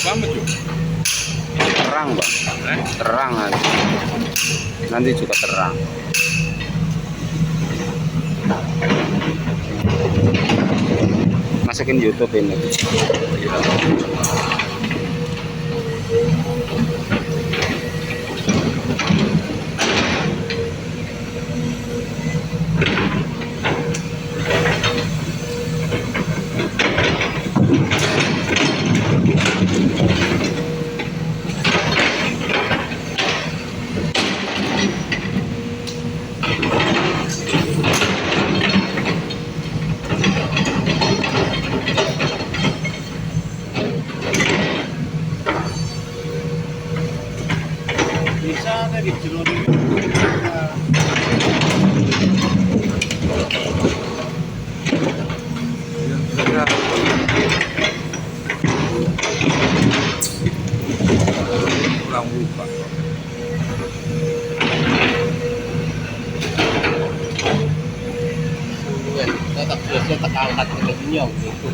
banget yuk. Terang bang, terang nanti juga terang. Masukin YouTube ini. Bisa dari jeruk ini. Kurang lupa. Tetap biasanya tak angkat ke dunia gitu.